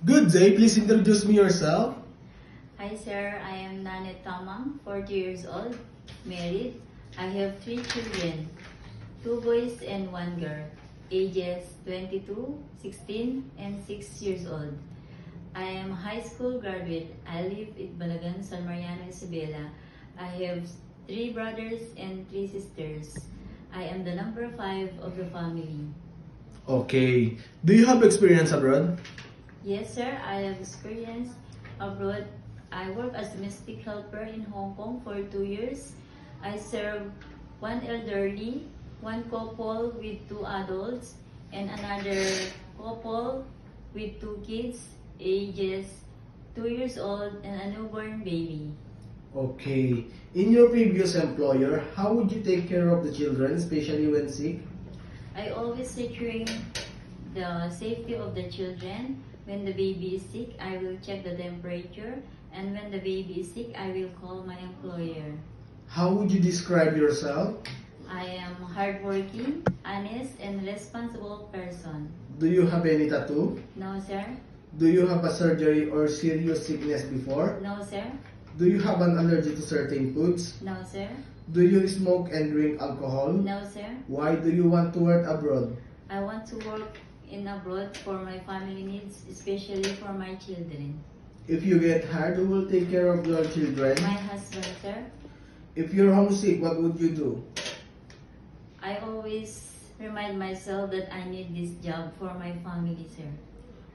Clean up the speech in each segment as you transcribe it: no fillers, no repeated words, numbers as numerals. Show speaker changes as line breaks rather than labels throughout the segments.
Good day, please introduce me yourself.
Hi sir, I am Nanet Tamang, 40 years old, married. I have 3 children, 2 boys and 1 girl, ages 22, 16, and 6 years old. I am a high school graduate. I live in Balagan, San Mariano, Isabela. I have 3 brothers and 3 sisters. I am the number 5 of the family.
Okay. Do you have experience abroad?
Yes, sir. I have experience abroad. I work as domestic helper in Hong Kong for 2 years. I serve one elderly, one couple with 2 adults, and another couple with 2 kids, ages 2 years old and a newborn baby.
Okay. In your previous employer, how would you take care of the children, especially when sick?
I always securing the safety of the children. When the baby is sick, I will check the temperature, and when the baby is sick, I will call my employer.
How would you describe yourself?
I am hardworking, honest, and responsible person.
Do you have any tattoo?
No, sir.
Do you have a surgery or serious sickness before?
No, sir.
Do you have an allergy to certain foods?
No, sir.
Do you smoke and drink alcohol?
No, sir.
Why do you want to work abroad?
I want to work in abroad for my family needs, especially for my children.
If you get hard, who will take care of your children?
My husband, sir.
If you're homesick, what would you do?
I always remind myself that I need this job for my family, sir.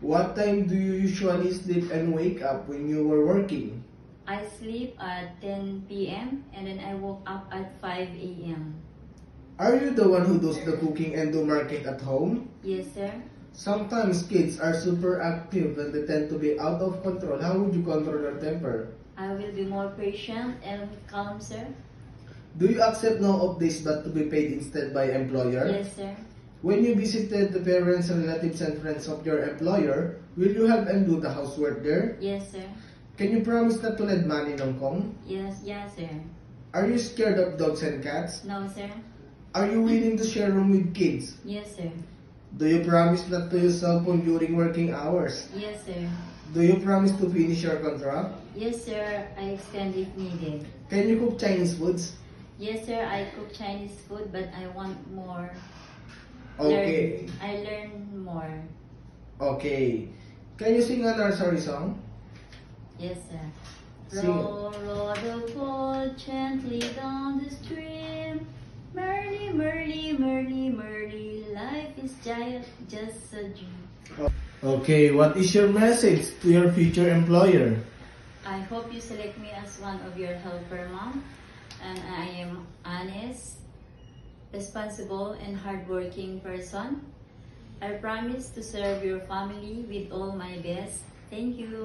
What time do you usually sleep and wake up when you were working?
I sleep at 10 p.m. and then I woke up at 5 a.m.
Are you the one who does the cooking and do market at home?
Yes, sir.
Sometimes kids are super active and they tend to be out of control. How would you control your temper?
I will be more patient and calm, sir.
Do you accept no updates but to be paid instead by employer?
Yes, sir.
When you visited the parents, relatives, and friends of your employer, will you help them do the housework there?
Yes, sir.
Can you promise not to lend money in Hong Kong?
Yes, sir.
Are you scared of dogs and cats?
No, sir.
Are you willing to share room with kids?
Yes, sir.
Do you promise not to use cell phone during working hours?
Yes, sir.
Do you promise to finish your contract?
Yes, sir. I extend if needed.
Can you cook Chinese foods?
Yes, sir. I cook Chinese food, but I want more.
Okay.
I learn more.
Okay. Can you sing a nursery song?
Yes, sir.
Sing.
Roll the boat gently down the stream. Merrily, merrily, merrily, merrily, life is just a dream.
Okay, what is your message to your future employer?
I hope you select me as one of your helper, mom. And I am honest, responsible, and hardworking person. I promise to serve your family with all my best. Thank you.